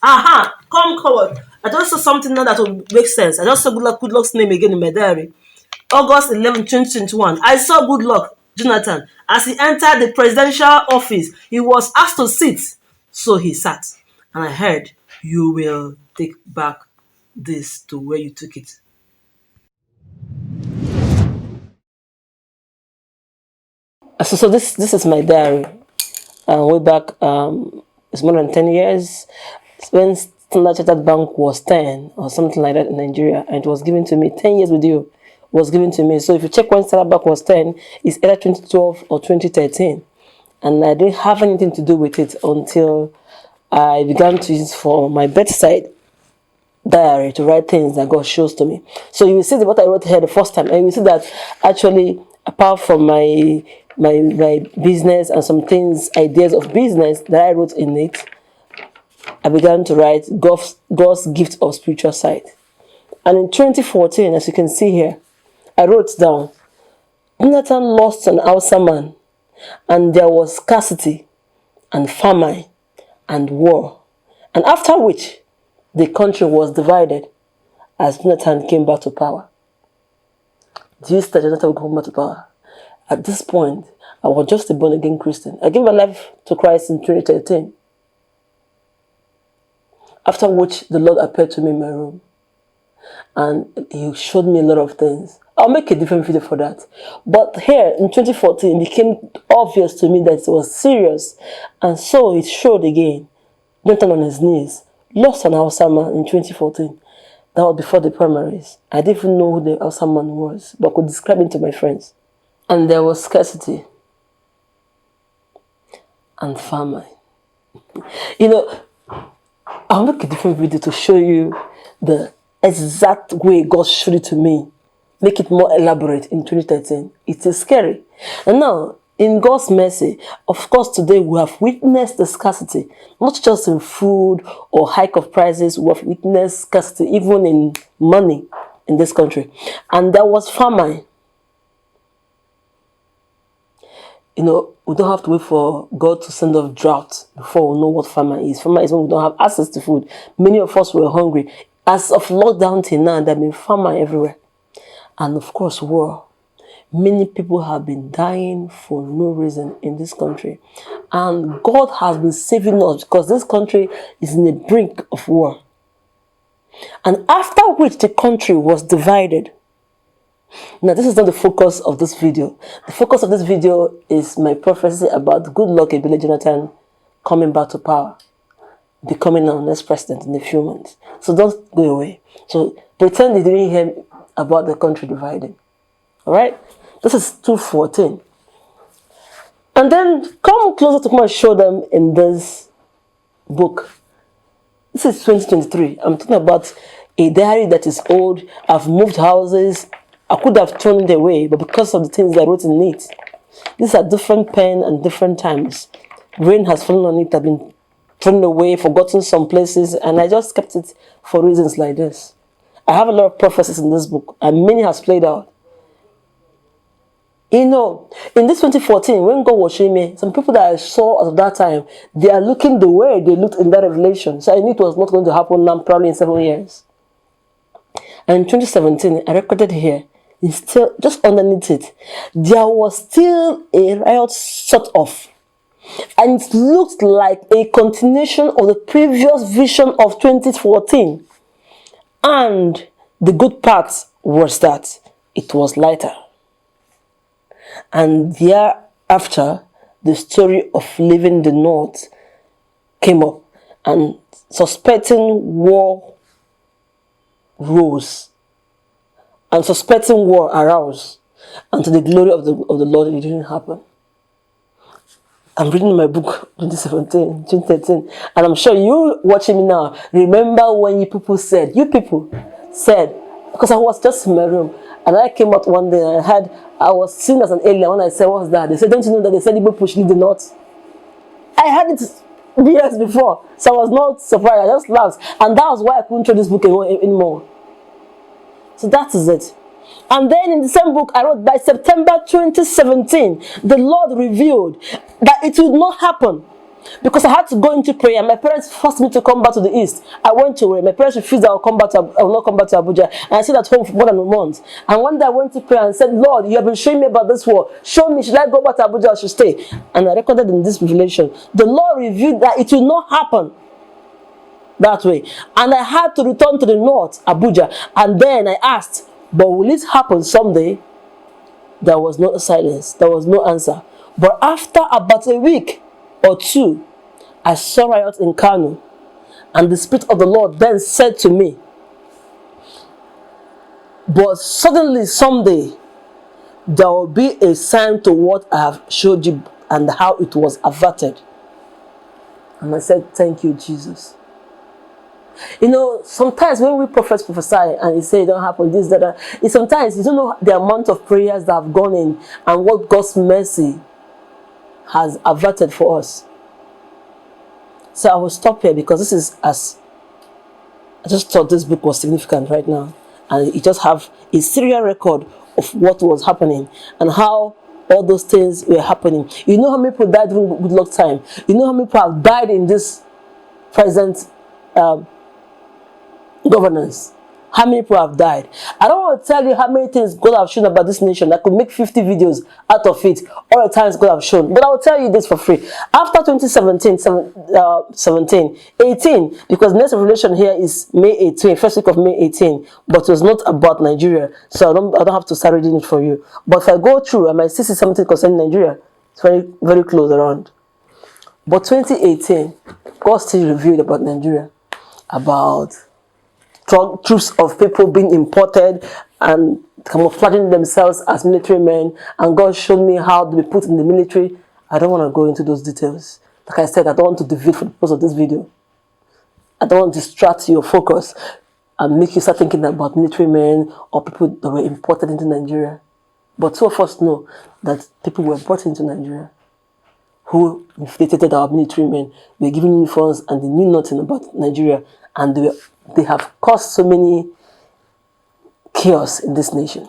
Aha, come forward. I just saw something now that will make sense. I just saw Good Luck's name again in my diary. August 11, 2021. I saw Good Luck Jonathan as he entered the presidential office. He was asked to sit, so he sat. And I heard, you will take back this to where you took it. So this is my diary. Way back, it's more than 10 years. When Standard Chartered Bank was 10 or something like that in Nigeria, and it was given to me, 10 years with you was given to me. So if you check when Standard Bank was 10, it's either 2012 or 2013. And I didn't have anything to do with it until I began to use it for my bedside diary to write things that God shows to me. So you will see what I wrote here the first time, and you will see that actually, apart from my business and some things, ideas of business that I wrote in it, I began to write God's gift of spiritual sight. And in 2014, as you can see here, I wrote down, Jonathan lost an Hausa man, and there was scarcity and famine and war. And after which, the country was divided as Jonathan came back to power. Do you start Jonathan will come back to power? At this point, I was just a born-again Christian. I gave my life to Christ in 2013. After which, the Lord appeared to me in my room. And He showed me a lot of things. I'll make a different video for that. But here, in 2014, it became obvious to me that it was serious. And so it showed again. Jonathan on his knees. Lost an Hausa man in 2014. That was before the primaries. I didn't even know who the Hausa man was, but I could describe him to my friends. And there was scarcity and famine. You know, I'll make a different video to show you the exact way God showed it to me. Make it more elaborate in 2013. It is scary. And now, in God's mercy, of course, today we have witnessed the scarcity, not just in food or hike of prices. We have witnessed scarcity even in money in this country. And there was famine. You know, we don't have to wait for God to send off drought before we know what famine is. Famine is when we don't have access to food. Many of us were hungry. As of lockdown till now, there have been famine everywhere. And of course, war. Many people have been dying for no reason in this country. And God has been saving us because this country is in the brink of war. And after which the country was divided. Now, this is not the focus of this video. The focus of this video is my prophecy about Good Luck Ebele Jonathan coming back to power, becoming our next president in a few months. So don't go away. So pretend you didn't hear about the country dividing. All right? This is 2:14. And then come closer to come and show them in this book. This is 2023. I'm talking about a diary that is old. I've moved houses. I could have thrown it away, but because of the things I wrote in it, these are different pen and different times. Rain has fallen on it. I've been thrown away, forgotten some places, and I just kept it for reasons like this. I have a lot of prophecies in this book, and many has played out. You know, in this 2014, when God was showing me, some people that I saw at that time, they are looking the way they looked in that revelation. So I knew it was not going to happen now, probably in 7 years. And in 2017, I recorded here, it's still just underneath it, there was still a riot sort of. And it looked like a continuation of the previous vision of 2014. And the good part was that it was lighter. And thereafter, the story of leaving the North came up, and suspecting war rose, and suspecting war aroused, and to the glory of the Lord, it didn't happen. I'm reading my book 2017, 2013, and I'm sure you watching me now remember when you people said, because I was just in my room, and I came out one day and I was seen as an alien. When I said, what's that? They said, don't you know that they said Igbo push leave the North? I had it years before, so I was not surprised. I just laughed, and that was why I couldn't throw this book anymore. So that is it. And then in the same book I wrote, by September 2017, the Lord revealed that it would not happen. Because I had to go into prayer. My parents forced me to come back to the east. I went to where my parents refused that I will not come back to Abuja. And I stayed at home for more than a month. And one day I went to prayer and said, Lord, you have been showing me about this war. Show me, should I go back to Abuja or should I stay? And I recorded in this revelation. The Lord revealed that it will not happen that way. And I had to return to the north, Abuja. And then I asked, but will it happen someday? There was no silence. There was no answer. But after about a week or two, I saw riots in Kano, and the Spirit of the Lord then said to me, but suddenly someday there will be a sign to what I have showed you and how it was averted. And I said, thank you, Jesus. You know, sometimes when we prophesy and you say it don't happen, this, that, sometimes you don't know the amount of prayers that have gone in and what God's mercy has averted for us. So I will stop here because this is I just thought this book was significant right now. And it just have a serial record of what was happening and how all those things were happening. You know how many people died during Goodluck time? You know how many people have died in this present governance? How many people have died? I don't want to tell you how many things God has shown about this nation. I could make 50 videos out of it, all the times God has shown. But I will tell you this for free. After 2017, 18, because next revelation here is May 18, first week of May 18, but it was not about Nigeria. So I don't have to start reading it for you. But if I go through, I might see something concerning Nigeria. It's very, very close around. But 2018, God still revealed about Nigeria, about troops of people being imported and camouflaging themselves as military men, and God showed me how to be put in the military. I don't want to go into those details. Like I said, I don't want to deviate for the purpose of this video. I don't want to distract your focus and make you start thinking about military men or people that were imported into Nigeria. But two of us know that people were brought into Nigeria who inflated our military men, were given uniforms, and they knew nothing about Nigeria, and they have caused so many chaos in this nation.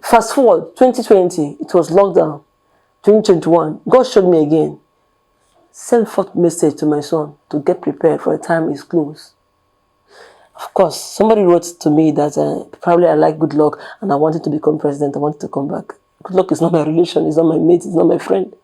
Fast forward, 2020, it was lockdown. 2021, God showed me again. Send forth message to my son to get prepared for a time is close. Of course, somebody wrote to me that probably I like Goodluck and I wanted to become president. I wanted to come back. Goodluck is not my relation. He's not my mate. He's not my friend.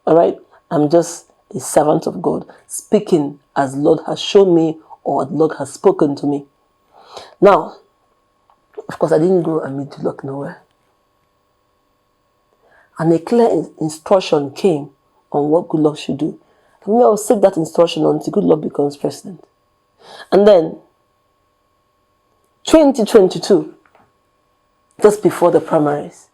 All right? I'm just a servant of God, speaking as Lord has shown me or the Lord has spoken to me. Now, of course, I didn't go and meet Goodluck nowhere. And a clear instruction came on what Goodluck should do. And I will take that instruction until Goodluck becomes president. And then, 2022, just before the primaries,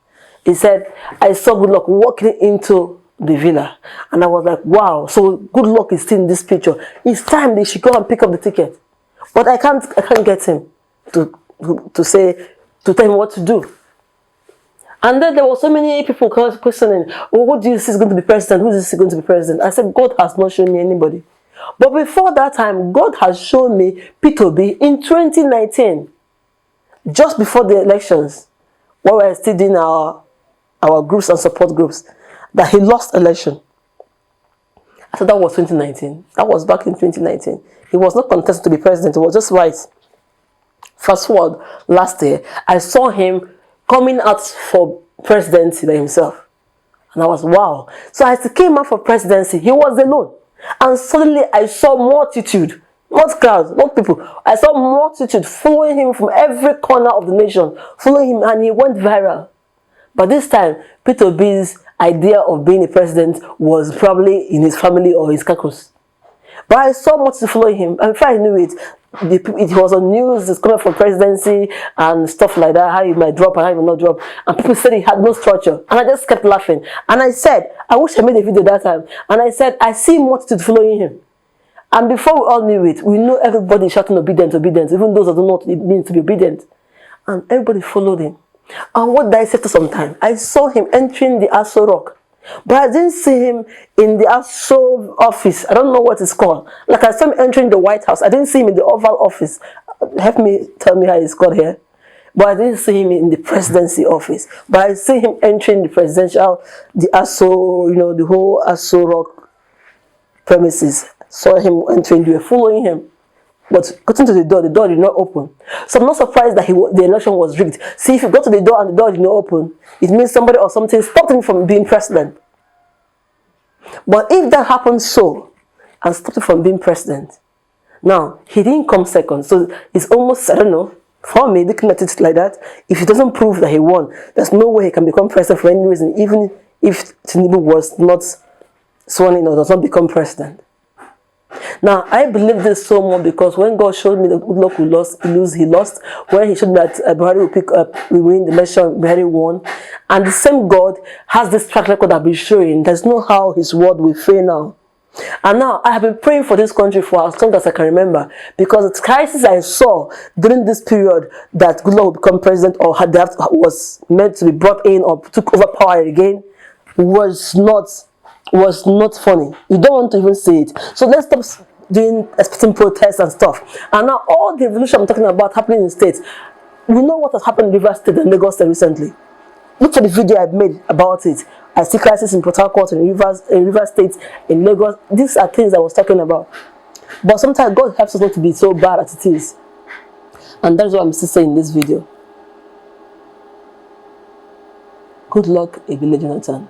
he said, I saw Goodluck walking into the villa. And I was like, wow, so Goodluck is still in this picture. It's time they should go and pick up the ticket. But I can't get him to tell him what to do. And then there were so many people questioning, oh, what do you see is going to be president? Who is going to be president? I said, God has not shown me anybody. But before that time, God has shown me P2B in 2019, just before the elections, while we were still doing our groups and support groups, that he lost election. I said that was 2019. That was back in 2019. He was not contested to be president. He was just right. Fast forward, last year, I saw him coming out for presidency by himself. And I was, wow. So as he came out for presidency, he was alone. And suddenly I saw multitude, not crowds, not people. I saw multitude following him from every corner of the nation, following him, and he went viral. But this time, Peter B's idea of being a president was probably in his family or his caucus. But I saw multitude following him, and before I knew it, it was on news, it's coming for presidency and stuff like that, how he might drop and how he will not drop. And people said he had no structure. And I just kept laughing. And I said, I wish I made a video that time. And I said, I see multitude following him. And before we all knew it, we know everybody shouting obedience, obedience, even those that don't know what it means to be obedient. And everybody followed him. And what did I say to some time? I saw him entering the Aso Rock. But I didn't see him in the Aso office. I don't know what it's called. Like I saw him entering the White House. I didn't see him in the Oval Office. Help me, tell me how it's called here. But I didn't see him in the presidency office. But I see him entering the presidential, the Aso, the whole Aso Rock premises, saw him entering, they were following him. But getting to the door did not open. So I'm not surprised that the election was rigged. See, if you got to the door and the door did not open, it means somebody or something stopped him from being president. But if that happened and stopped him from being president, now he didn't come second. So it's almost, I don't know, for me, looking at it like that, if he doesn't prove that he won, there's no way he can become president for any reason, even if Tinubu was not sworn in or does not become president. Now, I believe this so much because when God showed me that Goodluck will lose, he lost. When he showed me that Buhari will pick up, we win the election, Buhari won. And the same God has this track record I've been showing. There's no how his word will fail now. And now, I have been praying for this country for as long as I can remember. Because the crisis I saw during this period that Goodluck would become president or was meant to be brought in or took over power again was not funny. You don't want to even see it. So let's stop expecting protests and stuff. And now all the revolution I'm talking about happening in states, we know what has happened in Rivers State and Lagos State recently. Look at the video I made about it. I see crisis in Port Harcourt, in Rivers State, in Lagos. These are things I was talking about. But sometimes God helps us not to be so bad as it is. And that's what I'm still saying in this video. Goodluck, Ebele Jonathan,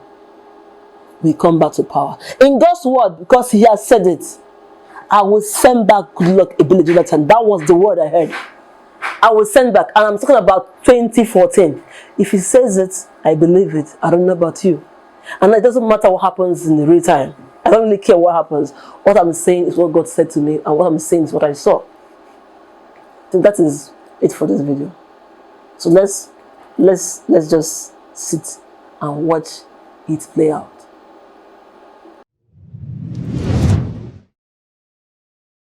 we come back to power. In God's word, because he has said it, I will send back Goodluck, Ebele Jonathan. That was the word I heard. I will send back. And I'm talking about 2014. If he says it, I believe it. I don't know about you. And it doesn't matter what happens in the real time. I don't really care what happens. What I'm saying is what God said to me, and what I'm saying is what I saw. I think that is it for this video. So let's just sit and watch it play out.